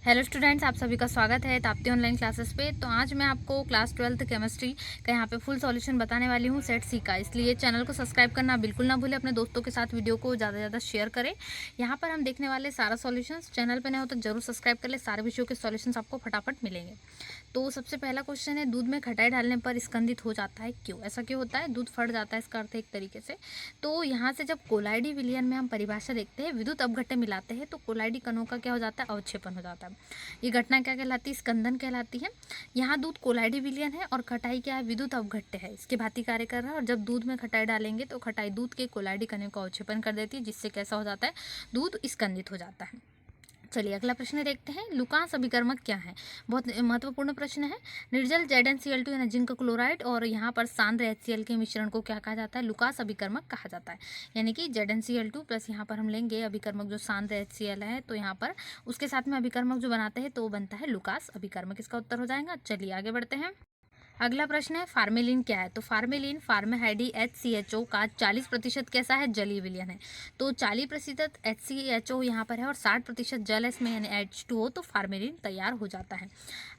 Hello students, आप सभी का स्वागत है ताप्ती ऑनलाइन क्लासेस पे। तो आज मैं आपको क्लास 12th केमिस्ट्री का यहाँ पे फुल सॉल्यूशन बताने वाली हूँ सेट सी का। इसलिए चैनल को सब्सक्राइब करना बिल्कुल ना भूलें, अपने दोस्तों के साथ वीडियो को ज़्यादा से ज़्यादा शेयर करें। यहाँ पर हम देखने वाले सारा सॉल्यूशंस, चैनल पर नए हो तो जरूर सब्सक्राइब कर ले, सारे विषयों के सॉल्यूशंस आपको फटाफट मिलेंगे। तो सबसे पहला क्वेश्चन है, दूध में खटाई डालने पर स्कंदित हो जाता है क्यों? ऐसा क्यों होता है? दूध फट जाता है, इसका अर्थ है एक तरीके से। तो यहाँ से जब कोलाइडी विलयन में हम परिभाषा देखते हैं, विद्युत अपघट्य मिलाते हैं तो कोलाइडी कणों का क्या हो जाता है? अवक्षेपण हो जाता है। ये घटना क्या कहलाती है? स्कंदन कहलाती है। यहाँ दूध कोलाइडी विलयन है और खटाई क्या है? विद्युत अपघट्य है, इसके भांति कार्य कर रहा है। और जब दूध में खटाई डालेंगे तो खटाई दूध के कोलाइडी कणों का अवक्षेपण कर देती है, जिससे कैसा हो जाता है? दूध स्कंदित हो जाता है। चलिए अगला प्रश्न देखते हैं, लुकास अभिकर्मक क्या है? बहुत महत्वपूर्ण प्रश्न है। निर्जल ZnCl2 यानी जिंक क्लोराइड और यहाँ पर सांद्र HCl के मिश्रण को क्या कहा जाता है? लुकास अभिकर्मक कहा जाता है। यानी कि ZnCl2 प्लस यहाँ पर हम लेंगे अभिकर्मक जो सांद्र HCl है, तो यहाँ पर उसके साथ में अभिकर्मक जो बनाते हैं तो वो बनता है लुकास अभिकर्मक। इसका उत्तर हो जाएगा। चलिए आगे बढ़ते हैं। अगला प्रश्न है, फार्मेलिन क्या है? तो फार्मेलिन फार्मेहाइडी HCHO का 40% कैसा है? जलीय विलयन है। तो 40% HCHO यहाँ पर है और 60% जल है इसमें, यानी H2O, तो फार्मेलिन तैयार हो जाता है।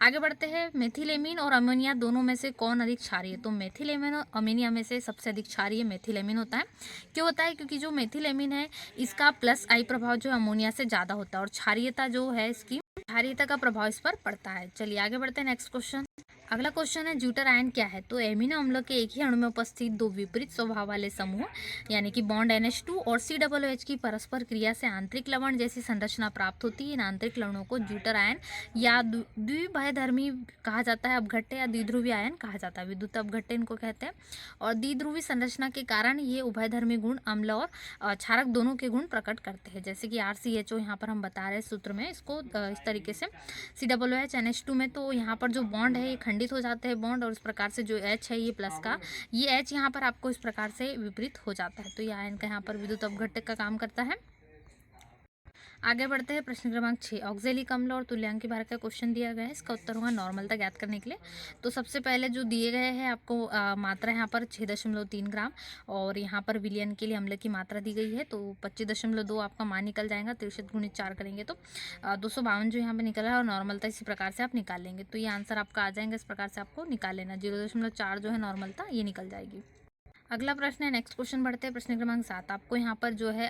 आगे बढ़ते हैं, मेथिलेमिन और अमोनिया दोनों में से कौन अधिक क्षारीय है? तो मेथिलेमिन और अमोनिया में से सबसे अधिक क्षारीय मेथिलेमिन होता है। क्यों होता है? क्योंकि जो मेथिलेमिन है इसका प्लस आई प्रभाव जो अमोनिया से ज़्यादा होता है और क्षारीयता जो है इसकी, क्षारीयता का प्रभाव इस पर पड़ता है। चलिए आगे बढ़ते हैं, नेक्स्ट क्वेश्चन। अगला क्वेश्चन है, ज्यूटर आयन क्या है? तो एमिनो अम्ल के एक ही अणु में उपस्थित दो विपरीत स्वभाव वाले समूह यानी कि बॉन्ड NH2 और COOH की परस्पर क्रिया से आंतरिक लवण जैसी संरचना प्राप्त होती है। इन आंतरिक लवणों को ज्यूटर आयन या द्विबाह्यधर्मी कहा जाता है, अपघट्य या द्विध्रुवीय आयन कहा जाता है। विद्युत अपघट्य इनको कहते हैं। और द्विध्रुवीय संरचना के कारण ये उभयधर्मी गुण अम्ल और क्षारक दोनों के गुण प्रकट करते हैं। जैसे कि RCHO यहाँ पर हम बता रहे हैं सूत्र में, इसको इस तरीके से COOH NH2 में, तो यहाँ पर जो बॉन्ड है ये खंडित हो जाते हैं बॉन्ड, और इस प्रकार से जो H है ये प्लस का, ये H यहाँ पर आपको इस प्रकार से विपरीत हो जाता है। तो ये आयन का यहाँ पर विद्युत अपघट्य का काम करता है। आगे बढ़ते हैं, प्रश्न क्रमांक 6, ऑक्जेलिक अम्ल और तुल्यांकी भार का क्वेश्चन दिया गया है। इसका उत्तर होगा नॉर्मलता ज्ञात करने के लिए। तो सबसे पहले जो दिए गए हैं आपको मात्रा यहाँ पर 6.3 ग्राम, और यहाँ पर विलयन के लिए अम्ल की मात्रा दी गई है तो 25.2 आपका मान निकल जाएगा। 63 गुणित 4 करेंगे तो 252 जो यहाँ पर निकला है, और नॉर्मलता इसी प्रकार से आप निकाल लेंगे तो ये आंसर आपका आ जाएगा। इस प्रकार से आपको निकाल लेना, 0.4 जो है नॉर्मलता ये निकल जाएगी। अगला प्रश्न है, नेक्स्ट क्वेश्चन बढ़ते हैं, प्रश्न क्रमांक 7। आपको यहाँ पर जो है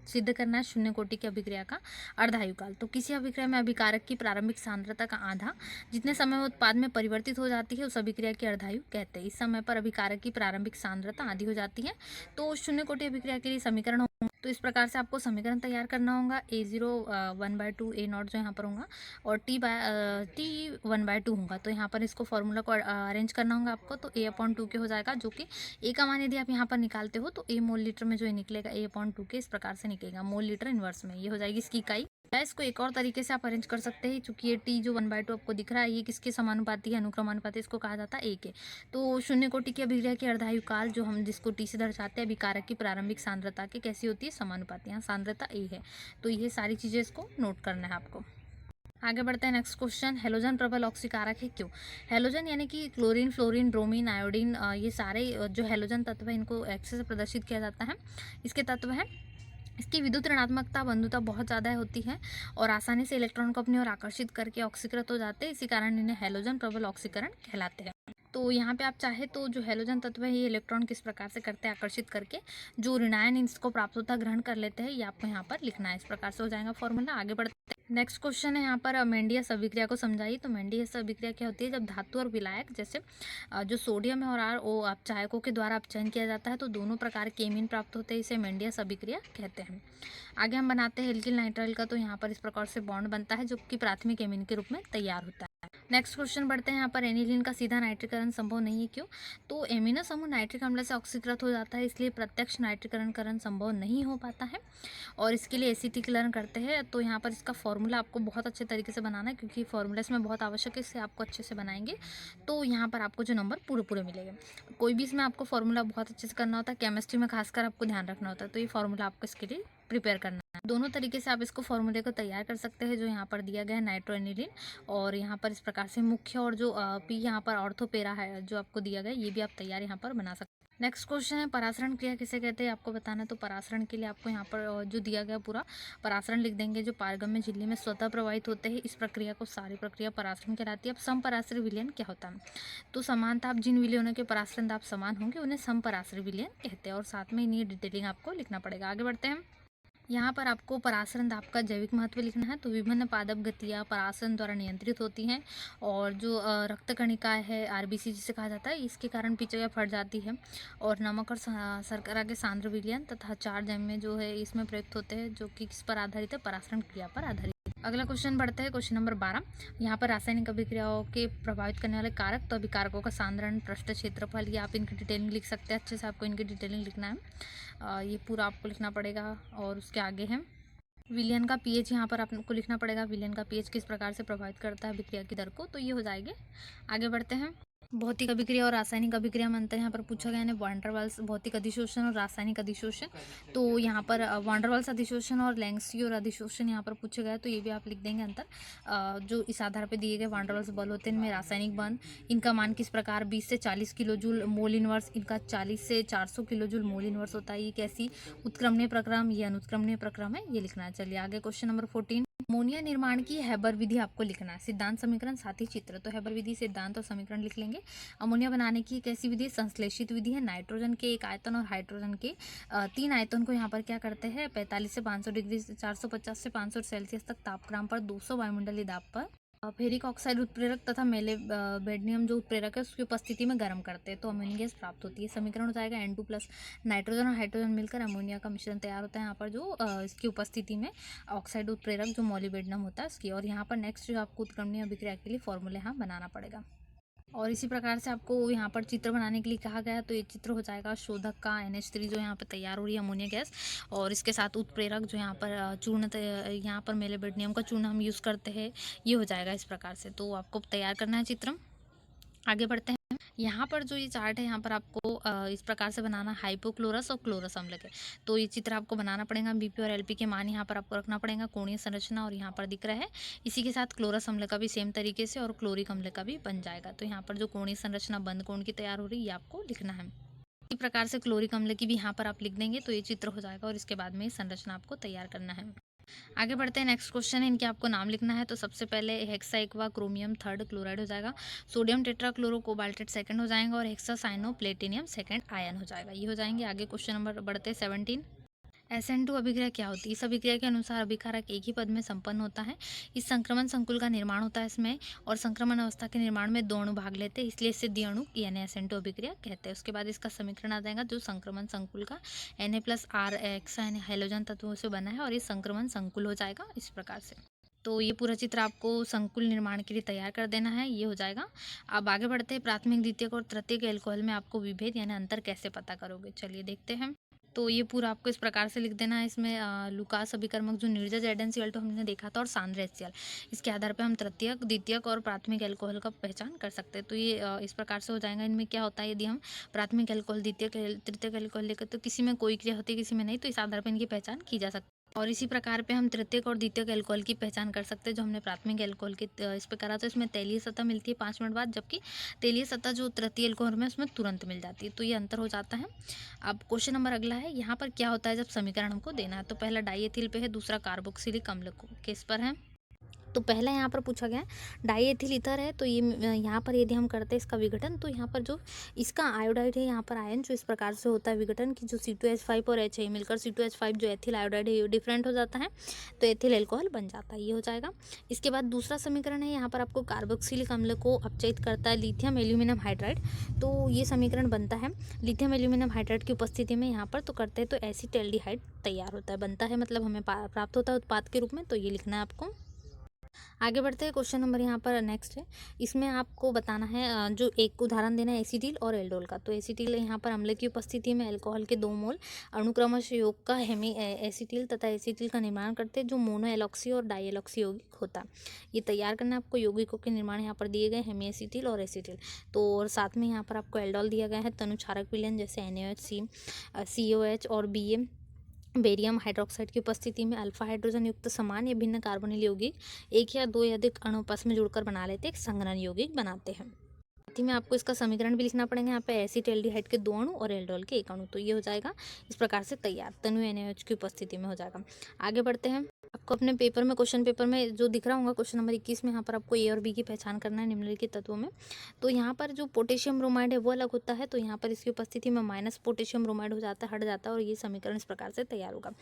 सिद्ध करना है शून्य कोटि की अभिक्रिया का अर्धायुकाल। तो किसी अभिक्रिया में अभिकारक की प्रारंभिक सांद्रता का आधा जितने समय में उत्पाद में परिवर्तित हो जाती है उस अभिक्रिया की अर्धायु कहते हैं। इस समय पर अभिकारक की प्रारंभिक सांद्रता आधी हो जाती है। तो शून्य कोटि अभिक्रिया के लिए समीकरण होगा, तो इस प्रकार से आपको समीकरण तैयार करना होगा। A0 1/2 A0 जो यहाँ पर होगा, और T 1/2 होगा। तो यहाँ पर इसको फॉर्मूला को अरेंज करना होगा आपको। तो A/2 के हो जाएगा, जो कि ए का मान यदि आप यहाँ पर निकालते हो तो A मोल लीटर में जो है निकलेगा A/2 के इस प्रकार से निकलेगा, मोल लीटर इनवर्स में ये हो जाएगी इसकी इकाई। इसको एक और तरीके से आप अरेंज कर सकते हैं, चूंकि ये T जो 1/2 आपको दिख रहा है ये किसके समानुपाती है? अनुक्रमानुपाती, इसको कहा जाता है A के। तो शून्य कोटि की अभिक्रिया की अर्धायुकाल जो हम जिसको T से दर्शाते हैं, अभिकारक की प्रारंभिक सांद्रता के कैसी होती है? समानुपाती। यहाँ सांद्रता A है, तो ये सारी चीजें इसको नोट करना है आपको। आगे बढ़ते हैं, नेक्स्ट क्वेश्चन, हेलोजन प्रबल ऑक्सीकारक है क्यों? हेलोजन यानी कि क्लोरीन, फ्लोरीन, ब्रोमीन, आयोडीन, ये सारे जो हेलोजन तत्व है इनको एक्सेस से प्रदर्शित किया जाता है। इसके तत्व है, इसकी विद्युत ऋणात्मकता बंधुता बहुत ज़्यादा होती है और आसानी से इलेक्ट्रॉन को अपनी ओर आकर्षित करके ऑक्सीकृत हो जाते हैं। इसी कारण इन्हें हेलोजन प्रबल ऑक्सीकरण कहलाते हैं। तो यहाँ पे आप चाहे तो जो हेलोजन तत्व है ये इलेक्ट्रॉन किस प्रकार से करते हैं आकर्षित करके, जो ऋणायन इसको प्राप्त होता ग्रहण कर लेते हैं, ये आपको यहाँ पर लिखना है। इस प्रकार से हो जाएगा फॉर्मूला। आगे बढ़ते हैं, नेक्स्ट क्वेश्चन है यहाँ पर मेंडियस अभिक्रिया को समझाइए। तो मेंडियस अभिक्रिया क्या होती है? जब धातु और विलायक जैसे जो सोडियम है और RO अपचायकों के द्वारा अपचयन किया जाता है तो दोनों प्रकार के एमीन प्राप्त होते हैं, इसे मेंडियस अभिक्रिया कहते हैं। आगे हम बनाते हैं एल्किल नाइट्राइल का। तो यहाँ पर इस प्रकार से बॉन्ड बनता है जो कि प्राथमिक एमीन के रूप में तैयार होता है। नेक्स्ट क्वेश्चन बढ़ते हैं, यहाँ पर एनिलीन का सीधा नाइट्रीकरण संभव नहीं है क्यों? तो एमिनो समूह नाइट्रिक अम्ल से ऑक्सीकृत हो जाता है, इसलिए प्रत्यक्ष नाइट्रीकरण संभव नहीं हो पाता है और इसके लिए एसिटिकरण करते हैं। तो यहाँ पर इसका फॉर्मूला आपको बहुत अच्छे तरीके से बनाना है, क्योंकि फॉर्मूला इसमें बहुत आवश्यक है, इससे आपको अच्छे से बनाएंगे तो यहाँ पर आपको जो नंबर पूरे पूरे मिलेंगे। कोई भी इसमें आपको फॉर्मूला बहुत अच्छे से करना होता है, केमिस्ट्री में खासकर आपको ध्यान रखना होता है, तो ये फॉर्मूला आपको इसके लिए प्रिपेयर करना है। दोनों तरीके से आप इसको फॉर्मूले को तैयार कर सकते हैं, जो यहाँ पर दिया गया है नाइट्रोएनिलीन, और यहाँ पर इस प्रकार से मुख्य और जो पी यहाँ पर ऑर्थोपेरा है जो आपको दिया गया, ये भी आप तैयार यहाँ पर बना सकते हैं। नेक्स्ट क्वेश्चन है परासरण क्रिया किसे कहते हैं, आपको बताना है। तो परासरण के लिए आपको यहाँ पर जो दिया गया पूरा परासरण लिख देंगे। जो पारगम्य झिल्ली में स्वतः प्रवाहित होते हैं इस प्रक्रिया को सारी प्रक्रिया परासरण कहलाती है। अब समपराश्रय विलयन क्या होता है? तो समान ताप जिन विलयनों के परासरण दाब समान होंगे उन्हें समपराश्रय विलयन कहते हैं। और साथ में इन्हीं डिटेलिंग आपको लिखना पड़ेगा। आगे बढ़ते हैं। यहाँ पर आपको परासरण दाब का जैविक महत्व लिखना है। तो विभिन्न पादप गतियाँ परासरण द्वारा नियंत्रित होती हैं और जो रक्त कणिकाएँ है आरबीसी जिसे कहा जाता है इसके कारण पिचया फट जाती है। और नमक और शर्करा के सांद्र विलयन तथा चार जन्य जो है इसमें प्रयुक्त होते हैं जो कि किस पर आधारित है, परासरण क्रिया पर आधारित। अगला क्वेश्चन बढ़ते हैं, क्वेश्चन नंबर 12। यहाँ पर रासायनिक अभिक्रियाओं के प्रभावित करने वाले कारक। तो अभी कारकों का सांद्रण, पृष्ठ क्षेत्रफल, ये आप इनकी डिटेलिंग लिख सकते हैं। अच्छे से आपको इनकी डिटेलिंग लिखना है। ये पूरा आपको लिखना पड़ेगा। और उसके आगे है विलयन का पीएच, यहाँ पर आपको लिखना पड़ेगा विलयन का पीएच किस प्रकार से प्रभावित करता है अभिक्रिया की दर को। तो ये हो जाएंगे। आगे बढ़ते हैं। भौतिक अभिक्रिया और रासायनिक अभिक्रिया में अंतर यहाँ पर पूछा गया है। वॉन डर वाल्स भौतिक अधिशोषण और रासायनिक अधिशोषण। तो यहाँ पर वॉन डर वाल्स अधिशोषण और लैंग्सियर अधिशोषण यहाँ पर पूछे गए। तो ये भी आप लिख देंगे अंतर। जो इस आधार पर दिए गए वॉन डर वाल्स बल होते हैं इनमें रासायनिक बंध, इनका मान किस प्रकार 20 से 40 किलो जूल मोल इनवर्स, इनका 40 से 400 किलो जूल मोल इनवर्स होता है। ये कैसी उत्क्रमणीय प्रक्रम, ये अनुत्क्रमणीय प्रक्रम है, ये लिखना है। चलिए आगे क्वेश्चन नंबर 14। अमोनिया निर्माण की हैबर विधि आपको लिखना है। सिद्धांत, समीकरण, साथ ही चित्र। तो हैबर विधि, सिद्धांत और समीकरण लिख लेंगे। अमोनिया बनाने की एक ऐसी विधि संश्लेषित विधि है। नाइट्रोजन के एक आयतन और हाइड्रोजन के 3 आयतन को यहाँ पर क्या करते हैं 45 से 500 डिग्री 450 से 500 सेल्सियस तक तापक्रम पर 200 वायुमंडलीय दाब पर फेरिक ऑक्साइड उत्प्रेरक तथा मेलेबेडनियम जो उत्प्रेरक है उसकी उपस्थिति में गर्म करते हैं तो अमोनिया गैस प्राप्त होती है। समीकरण हो जाएगा N2 प्लस नाइट्रोजन और हाइड्रोजन मिलकर अमोनिया का मिश्रण तैयार होता है। यहाँ पर जो इसकी उपस्थिति में ऑक्साइड उत्प्रेरक जो मोलिबेडनम होता है उसकी। और यहाँ पर नेक्स्ट जो आपको उत्क्रमणीय अभिक्रिया के लिए फॉर्मूले यहाँ बनाना पड़ेगा। और इसी प्रकार से आपको यहाँ पर चित्र बनाने के लिए कहा गया है। तो ये चित्र हो जाएगा शोधक का NH3 जो यहाँ पर तैयार हो रही है अमोनिया गैस, और इसके साथ उत्प्रेरक जो यहाँ पर चूर्ण यहाँ पर मेलेबेडनियम का चूर्ण हम यूज़ करते हैं, ये हो जाएगा इस प्रकार से। तो आपको तैयार करना है चित्र। आगे बढ़ते हैं। यहाँ पर जो ये चार्ट है यहाँ पर आपको इस प्रकार से बनाना हाइपोक्लोरस और क्लोरस अम्ल के। तो ये चित्र आपको बनाना पड़ेगा। बीपी और एलपी के मान यहाँ पर आपको रखना पड़ेगा। कोणीय संरचना और यहाँ पर दिख रहा है। इसी के साथ क्लोरस अम्ल का भी सेम तरीके से और क्लोरिक अम्ल का भी बन जाएगा। तो यहाँ पर जो कोणीय संरचना बंद कोण की तैयार हो रही है ये आपको लिखना है। इसी प्रकार से क्लोरिक अम्ल की भी यहाँ पर आप लिख देंगे तो ये चित्र हो जाएगा। और इसके बाद में संरचना आपको तैयार करना है। आगे बढ़ते हैं। नेक्स्ट क्वेश्चन है, इनके आपको नाम लिखना है। तो सबसे पहले hexa aqua chromium third chloride हो जाएगा। Sodium tetra chloro cobaltate second हो जाएगा। और hexa cyano platinum second ion हो जाएगा। ये हो जाएंगे। आगे क्वेश्चन नंबर बढ़ते हैं 17। SN2 अभिक्रिया क्या होती है? इस अभिक्रिया के अनुसार अभिकारक एक ही पद में संपन्न होता है। इस संक्रमण संकुल का निर्माण होता है इसमें, और संक्रमण अवस्था के निर्माण में 2 अणु भाग लेते हैं, इसलिए इसे द्विअणु यानी SN2 अभिक्रिया कहते हैं। उसके बाद इसका समीकरण आ जाएगा जो संक्रमण संकुल का Na+R यानी हैलोजन तत्वों से बना है, और ये संक्रमण संकुल हो जाएगा इस प्रकार से। तो ये पूरा चित्र आपको संकुल निर्माण के लिए तैयार कर देना है, ये हो जाएगा। अब आगे बढ़ते हैं। प्राथमिक, द्वितीयक और तृतीयक एल्कोहल में आपको विभेद यानी अंतर कैसे पता करोगे, चलिए देखते हैं। तो ये पूरा आपको इस प्रकार से लिख देना है। इसमें लुकास अभिकर्मक जो निर्जज ZnCl2 हमने देखा था और सांद्र HCl, इसके आधार पे हम तृतीयक, द्वितीयक और प्राथमिक एल्कोहल का पहचान कर सकते हैं। तो ये इस प्रकार से हो जाएगा। इनमें क्या होता है, यदि हम प्राथमिक एल्कोहल, द्वितीयक, तृतीयक एल्कोहल लेकर तो किसी में कोई क्रिया होती है किसी में नहीं, तो इस आधार पर इनकी पहचान की जा सकती है। और इसी प्रकार पे हम तृतीयक और द्वितीयक एल्कोहल की पहचान कर सकते हैं जो हमने प्राथमिक एल्कोहल के इस पे करा। तो इसमें तैलीय सतह मिलती है 5 मिनट बाद, जबकि तेलीय सतह जो तृतीय एल्कोहल में उसमें तुरंत मिल जाती है। तो ये अंतर हो जाता है। अब क्वेश्चन नंबर अगला है, यहाँ पर क्या होता है जब समीकरण हमको देना है। तो पहला डाईएथिल पे है, दूसरा कार्बोक्सिलिक अम्ल को किस पर है। तो पहला यहाँ पर पूछा गया डाईएथिल ईथर है। तो ये यहाँ पर यदि हम करते हैं इसका विघटन, तो यहाँ पर जो इसका आयोडाइड है यहाँ पर आयन जो इस प्रकार से होता है विघटन की, जो C2H5 और H मिलकर C2H5 जो एथिल आयोडाइड है डिफरेंट हो जाता है, तो एथिल एल्कोहल बन जाता है, ये हो जाएगा। इसके बाद दूसरा समीकरण है, यहाँ पर आपको कार्बोक्सिलिक अम्ल को अपचयित करता है लिथियम एल्यूमिनियम हाइड्राइड। तो ये समीकरण बनता है लिथियम एल्यूमिनियम हाइड्राइड की उपस्थिति में यहाँ पर तो करते हैं तो एसिटेल्डिहाइड तैयार होता है, बनता है मतलब हमें प्राप्त होता है उत्पाद के रूप में। तो ये लिखना है आपको। आगे बढ़ते हैं। क्वेश्चन नंबर यहाँ पर नेक्स्ट है, इसमें आपको बताना है जो एक उदाहरण देना है एसिटिल और एल्डोल का। तो एसिटिल यहाँ पर अम्ल की उपस्थिति में अल्कोहल के 2 मोल अणुक्रमश योग का हेमी एसिटिल तथा एसिटिल का निर्माण करते हैं जो मोनो एलॉक्सी और डाई एलॉक्सी यौगिक होता है। ये तैयार करना है आपको। यौगिकों के निर्माण यहाँ पर दिए गए हेमी एसिटिल और एसिटिल। तो और साथ में यहाँ पर आपको एल्डोल दिया गया है। तनुक्षारक विलयन जैसे NaOH, COH और Ba बेरियम हाइड्रोक्साइड की उपस्थिति में अल्फा हाइड्रोजन युक्त समान या भिन्न कार्बोनिल यौगिक एक या 2 या अधिक अणु आपस में जुड़कर बना लेते एक संघनन यौगिक बनाते हैं। साथ ही में आपको इसका समीकरण भी लिखना पड़ेगा। यहाँ पे एसिटाल्डिहाइड के 2 अणु और एल्डोल के 1 अणु, तो ये हो जाएगा इस प्रकार से तैयार, तनु NaOH की उपस्थिति में हो जाएगा। आगे बढ़ते हैं। आपको अपने पेपर में, क्वेश्चन पेपर में जो दिख रहा होगा क्वेश्चन नंबर 21 में, यहाँ पर आपको ए और बी की पहचान करना है निम्नलिखित तत्वों में। तो यहाँ पर जो पोटेशियम ब्रोमाइड है वो अलग होता है, तो यहाँ पर इसकी उपस्थिति में माइनस पोटेशियम ब्रोमाइड हो जाता है, हट जाता है, और ये समीकरण इस प्रकार से तैयार होगा।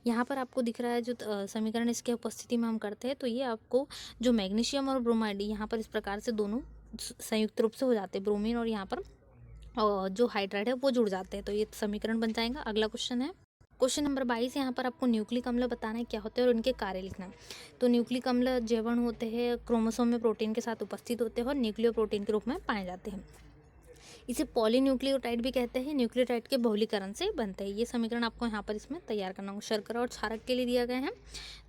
यहाँ पर आपको दिख रहा है जो समीकरण इसके उपस्थिति में हम करते हैं, तो ये आपको जो मैग्नीशियम और ब्रोमाइड यहाँ पर इस प्रकार से दोनों संयुक्त रूप से हो जाते हैं, ब्रोमीन और यहाँ पर जो हाइड्राइड है वो जुड़ जाते हैं, तो ये समीकरण बन जाएगा। अगला क्वेश्चन है क्वेश्चन नंबर 22। यहाँ पर आपको न्यूक्लिक अम्ल बताना है क्या होते हैं और उनके कार्य लिखना है। तो न्यूक्लिक अम्ल जैवण होते हैं, क्रोमोसोम में प्रोटीन के साथ उपस्थित होते हैं और न्यूक्लियो प्रोटीन के रूप में पाए जाते हैं। इसे पॉलीन्यूक्लियोटाइड भी कहते हैं, न्यूक्लियोटाइड के बहुलीकरण से बनते हैं। ये समीकरण आपको यहाँ पर इसमें तैयार करना होगा। शर्करा और क्षारक के लिए दिया गया है,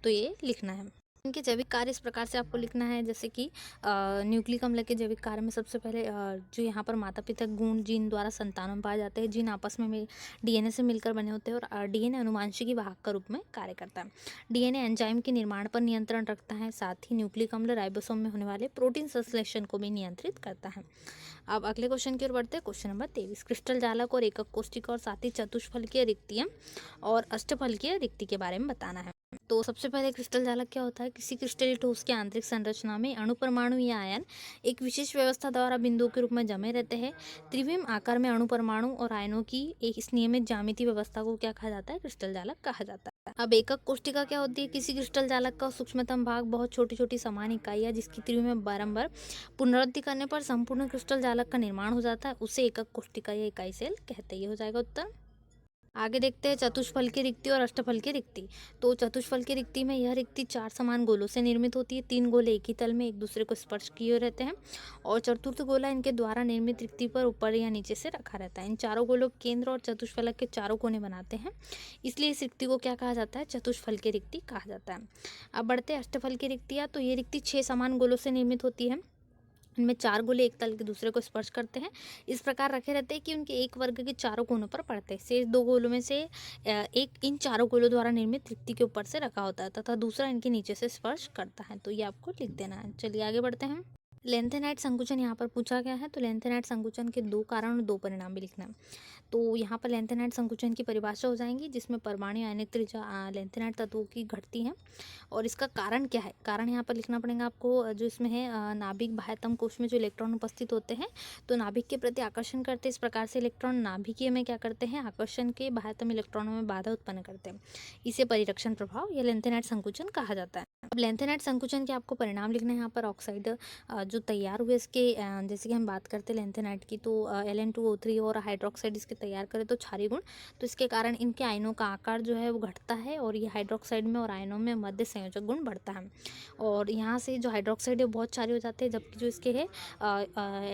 तो ये लिखना है। इनके जैविक कार्य इस प्रकार से आपको लिखना है, जैसे कि न्यूक्लिक अम्ल के जैविक कार्य में सबसे पहले जो यहाँ पर माता पिता गुण जीन द्वारा संतानों में पाए जाते हैं। जीन आपस में DNA से मिलकर बने होते हैं और DNA अनुवांशिकी वाहक का रूप में कार्य करता है। DNA एंजाइम के निर्माण पर नियंत्रण रखता है, साथ ही न्यूक्लिक अम्ल राइबोसोम में होने वाले प्रोटीन संश्लेषण को भी नियंत्रित करता है। अब अगले क्वेश्चन की ओर बढ़ते हैं। Question number 23। क्रिस्टल जालक और एकक कोष्ठिका और साथ ही चतुष्फलकीय रिक्तियां और अष्टफलकीय रिक्ति के बारे में बताना है। तो सबसे पहले क्रिस्टल जालक क्या होता है? किसी क्रिस्टलीय ठोस की आंतरिक संरचना में अणु, परमाणु या आयन एक विशेष व्यवस्था द्वारा बिंदुओं के रूप में जमे रहते हैं। त्रिविम आकार में अणु, परमाणु और आयनों की एक इस नियमित ज्यामितीय व्यवस्था को क्या कहा जाता है? क्रिस्टल जालक कहा जाता है। अब एकक कोष्ठिका क्या होती है? किसी क्रिस्टल जालक का सूक्ष्मतम भाग बहुत छोटी छोटी समान इकाइयां जिसकी त्रिविम में बारंबार पुनरावृत्ति करने पर संपूर्ण क्रिस्टल जालक का निर्माण हो जाता है, उसे एकक कोष्ठिका या इकाई सेल कहते हैं। ये हो जाएगा उत्तर। आगे देखते हैं चतुष्फल की रिक्ति और अष्टफल की रिक्ति। तो चतुष्फल की रिक्ति में यह रिक्ति 4 समान गोलों से निर्मित होती है। 3 गोले एक ही तल में एक दूसरे को स्पर्श किए रहते हैं और चतुर्थ गोला इनके द्वारा निर्मित रिक्ति पर ऊपर या नीचे से रखा रहता है। इन चारों गोलों के केंद्र और चतुष्फलक के चारों कोने बनाते हैं, इसलिए इस रिक्ति को क्या कहा जाता है? चतुष्फल की रिक्ति कहा जाता है। अब बढ़ते हैं अष्टफल की रिक्तियाँ। तो ये रिक्ति 6 समान गोलों से निर्मित होती है। इनमें 4 गोले एक तल के दूसरे को स्पर्श करते हैं, इस प्रकार रखे रहते हैं कि उनके एक वर्ग के चारों कोनों पर पड़ते हैं। शेष 2 गोलों में से एक इन चारों गोलों द्वारा निर्मित रिक्ति के ऊपर से रखा होता है तथा दूसरा इनके नीचे से स्पर्श करता है। तो ये आपको लिख देना है। चलिए आगे बढ़ते हैं। लेंथेनाइट संकुचन यहाँ पर पूछा गया है, तो लेंथेनाइट संकुचन के 2 कारण और 2 परिणाम भी लिखना है। तो यहाँ पर लेंथेनाइट संकुचन की परिभाषा हो जाएंगी, जिसमें परमाणु आयनिक त्रिज्या लेंथेनाइट तत्वों की घटती है और इसका कारण क्या है? कारण यहाँ पर लिखना पड़ेगा आपको, जो इसमें है नाभिक बाह्यतम कोश में जो इलेक्ट्रॉन उपस्थित होते हैं तो नाभिक के प्रति आकर्षण करते हैं। इस प्रकार से इलेक्ट्रॉन नाभिकीय में क्या करते हैं? आकर्षण के बाह्यतम इलेक्ट्रॉनों में बाधा उत्पन्न करते हैं। इसे परिरक्षण प्रभाव या लेंथेनाइट संकुचन कहा जाता है। अब लेंथेनाइट संकुचन के आपको परिणाम लिखना है। यहाँ पर ऑक्साइड जो तैयार हुए इसके, जैसे कि हम बात करते हैं लेंथेनाइट की, तो Ln2O3 और हाइड्रोक्साइड इसके तैयार करें तो क्षारीय गुण, तो इसके कारण इनके आयनों का आकार जो है वो घटता है और ये हाइड्रोक्साइड में और आयनों में मध्य संयोजक गुण बढ़ता है और यहाँ से जो हाइड्रोक्साइड है बहुत क्षारीय हो जाते हैं, जबकि जो इसके है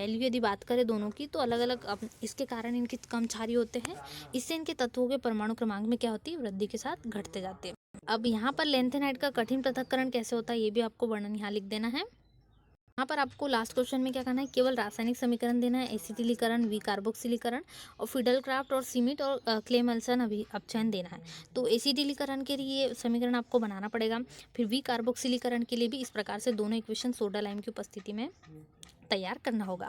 Lu यदि बात करें दोनों की तो अलग अलग इसके कारण इनके कम क्षारीय होते हैं। इससे इनके तत्वों के परमाणु क्रमांक में क्या होती है? वृद्धि के साथ घटते जाते हैं। अब यहाँ पर लेंथेनाइट का कठिन पृथक्करण कैसे होता है ये भी आपको वर्णन यहाँ लिख देना है। यहाँ पर आपको लास्ट क्वेश्चन में क्या करना है? केवल रासायनिक समीकरण देना है, एसिटिलीकरण, कार्बोक्सिलीकरण और फिडलक्राफ्ट और सीमिट और क्लेमल्सन अपचयन देना है। तो एसिटिलीकरण के लिए समीकरण आपको बनाना पड़ेगा, फिर कार्बोक्सिलीकरण के लिए भी इस प्रकार से दोनों इक्वेशन सोडा लाइम की उपस्थिति में तैयार करना होगा।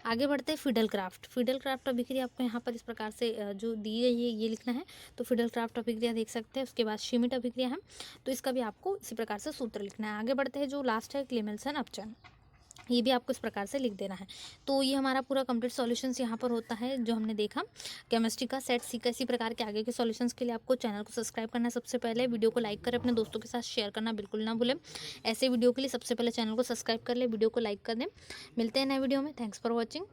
आगे बढ़ते हैं फिडल क्राफ्ट अभिक्रिया आपको यहाँ पर इस प्रकार से जो दी गई है ये लिखना है। तो फिडल क्राफ्ट अभिक्रिया देख सकते हैं, उसके बाद श्मिट अभिक्रिया है, तो इसका भी आपको इसी प्रकार से सूत्र लिखना है। आगे बढ़ते हैं, जो लास्ट है क्लेमेल्सन अपचयन, ये भी आपको इस प्रकार से लिख देना है। तो ये हमारा पूरा कंप्लीट सॉल्यूशंस यहाँ पर होता है जो हमने देखा केमिस्ट्री का सेट सी का। इसी प्रकार के आगे के सॉल्यूशंस के लिए आपको चैनल को सब्सक्राइब करना है। सबसे पहले वीडियो को लाइक करें, अपने दोस्तों के साथ शेयर करना बिल्कुल ना भूलें। ऐसे वीडियो के लिए सबसे पहले चैनल को सब्सक्राइब कर ले, वीडियो को लाइक कर दें। मिलते हैं नए वीडियो में। Thanks for watching.